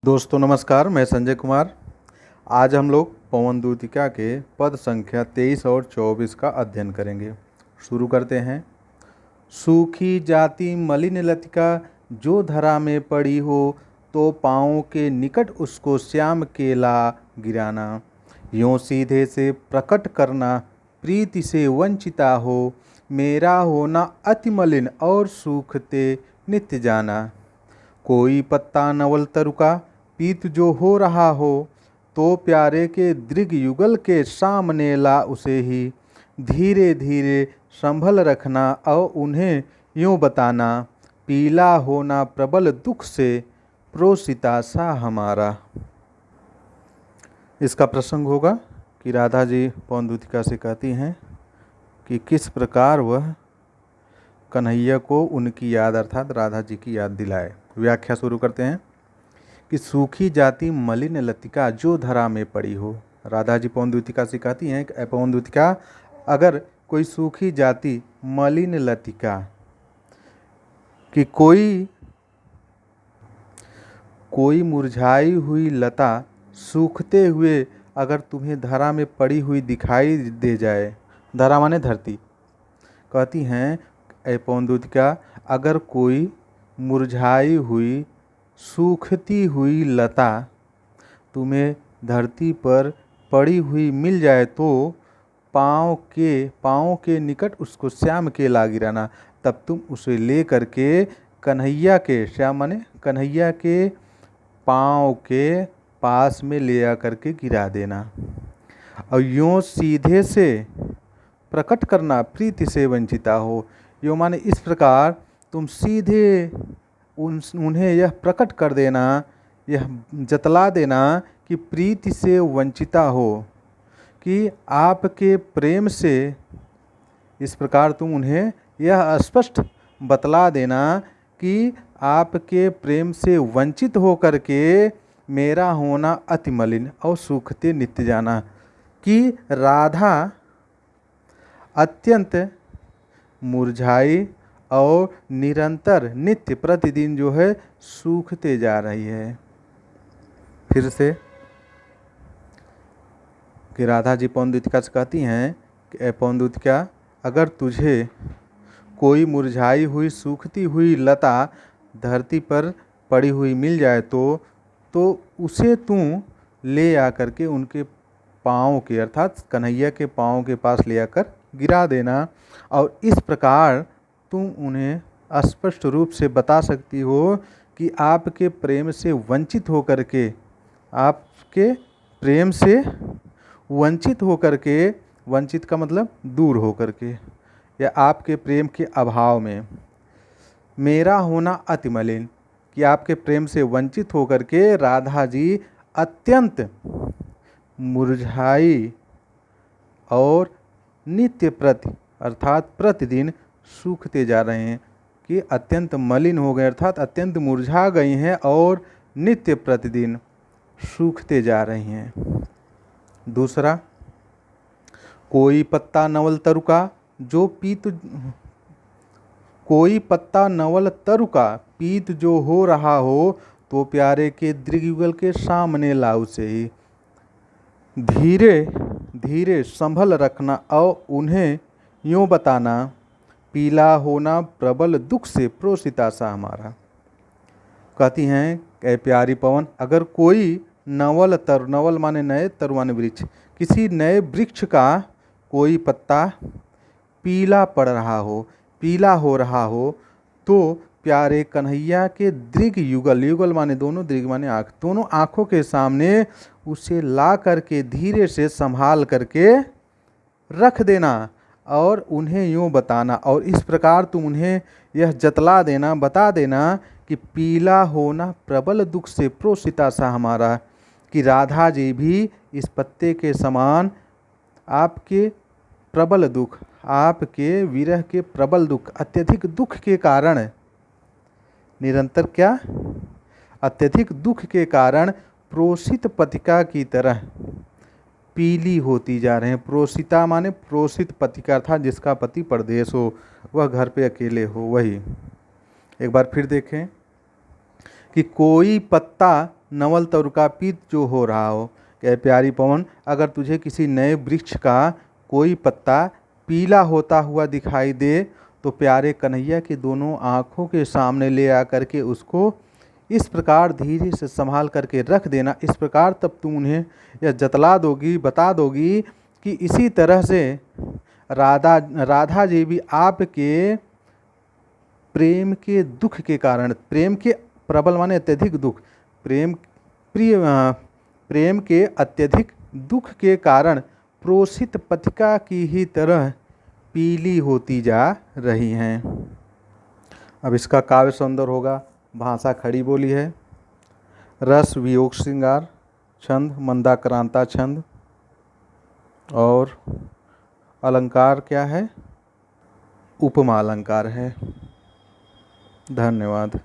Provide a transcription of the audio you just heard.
दोस्तों नमस्कार, मैं संजय कुमार। आज हम लोग पवन दूतिका के पद संख्या 23 और 24 का अध्ययन करेंगे। शुरू करते हैं। सूखी जाति मलिन लतिका, जो धरा में पड़ी हो, तो पाँव के निकट उसको श्याम केला गिराना। यों सीधे से प्रकट करना, प्रीति से वंचिता हो, मेरा होना अति मलिन और सूखते नित्य जाना। कोई पत्ता नवल तरुका, पीत जो हो रहा हो, तो प्यारे के दृग युगल के सामने ला उसे ही। धीरे धीरे संभल रखना और उन्हें यूँ बताना, पीला होना प्रबल दुख से प्रोसिता सा हमारा। इसका प्रसंग होगा कि राधा जी पवन दूतिका से कहती हैं कि किस प्रकार वह कन्हैया को उनकी याद अर्थात राधा जी की याद दिलाए। व्याख्या शुरू करते हैं कि सूखी जाति मलिन लतिका, जो धरा में पड़ी हो। राधा जी पवन दूतिका से कहती हैं कि पवन दूतिका, अगर कोई सूखी जाति मलिन लतिका कि कोई मुरझाई हुई लता सूखते हुए अगर तुम्हें धरा में पड़ी हुई दिखाई दे जाए, धरा माने धरती, कहती हैं पवन दूतिका, अगर कोई मुरझाई हुई सूखती हुई लता तुम्हें धरती पर पड़ी हुई मिल जाए तो पाँव के निकट उसको श्याम केला गिराना। तब तुम उसे ले करके कन्हैया के, श्याम माने कन्हैया के पाँव के पास में ले आकर के गिरा देना। और यूँ सीधे से प्रकट करना, प्रीति से वंचिता हो। यूँ माने इस प्रकार तुम सीधे उन्हें यह प्रकट कर देना, यह जतला देना कि प्रीति से वंचिता हो, कि आपके प्रेम से इस प्रकार तुम उन्हें यह स्पष्ट बतला देना कि आपके प्रेम से वंचित हो करके मेरा होना अति मलिन और सूखते नित्य जाना। कि राधा अत्यंत मुरझाई और निरंतर नित्य प्रतिदिन जो है सूखते जा रही है। फिर से कि राधा जी पवन दूतिका से कहती हैं कि पवन दूतिका, अगर तुझे कोई मुरझाई हुई सूखती हुई लता धरती पर पड़ी हुई मिल जाए तो उसे तू ले आकर के उनके पाँव के अर्थात कन्हैया के पाँव के पास ले आकर गिरा देना। और इस प्रकार तुम उन्हें स्पष्ट रूप से बता सकती हो कि आपके प्रेम से वंचित होकर के, आपके प्रेम से वंचित होकर के, वंचित का मतलब दूर होकर के, या आपके प्रेम के अभाव में मेरा होना अति मलिन, कि आपके प्रेम से वंचित होकर के राधा जी अत्यंत मुरझाई और नित्य प्रति अर्थात प्रतिदिन सूखते जा रहे हैं, कि अत्यंत मलिन हो गए अर्थात अत्यंत मुरझा गई हैं और नित्य प्रतिदिन सूखते जा रही हैं। दूसरा, कोई पत्ता नवल तरुका, जो कोई पत्ता नवल तरुका, पीत जो हो रहा हो, तो प्यारे के दृगयुगल के सामने लाओ से ही। धीरे धीरे संभल रखना और उन्हें यूँ बताना, पीला होना प्रबल दुख से प्रोसिता सा हमारा। कहती हैं ऐ प्यारी पवन, अगर कोई नवल तरु, नवल माने नए, तरु माने वृक्ष, किसी नए वृक्ष का कोई पत्ता पीला पड़ रहा हो, पीला हो रहा हो, तो प्यारे कन्हैया के दृग युगल, युगल माने दोनों, दृग माने आँख, दोनों आँखों के सामने उसे ला करके धीरे से संभाल करके रख देना और उन्हें यूँ बताना। और इस प्रकार तुम उन्हें यह जतला देना, बता देना कि पीला होना प्रबल दुख से प्रोसिता सा हमारा, कि राधा जी भी इस पत्ते के समान आपके प्रबल दुख, आपके विरह के प्रबल दुख, अत्यधिक दुख के कारण, निरंतर क्या, अत्यधिक दुख के कारण प्रोसित पतिका की तरह पीली होती जा रहे हैं। प्रोसिता माने प्रोसित पतिका था, जिसका पति परदेश हो, वह घर पे अकेले हो, वही। एक बार फिर देखें कि कोई पत्ता नवल तरु का पीत जो हो रहा हो। क्या प्यारी पवन, अगर तुझे किसी नए वृक्ष का कोई पत्ता पीला होता हुआ दिखाई दे तो प्यारे कन्हैया की दोनों आँखों के सामने ले आकर के उसको इस प्रकार धीरे से संभाल करके रख देना। इस प्रकार तब तुम उन्हें यह जतला दोगी, बता दोगी कि इसी तरह से राधा जी भी आपके प्रेम के दुख के कारण, प्रेम के प्रबल माने अत्यधिक दुख, प्रेम के अत्यधिक दुख के कारण प्रोसित पथिका की ही तरह पीली होती जा रही हैं। अब इसका काव्य सौंदर्य होगा। भाषा खड़ी बोली है, रस वियोग श्रृंगार, छंद मंदाक्रांता छंद, और अलंकार क्या है? उपमा अलंकार है। धन्यवाद।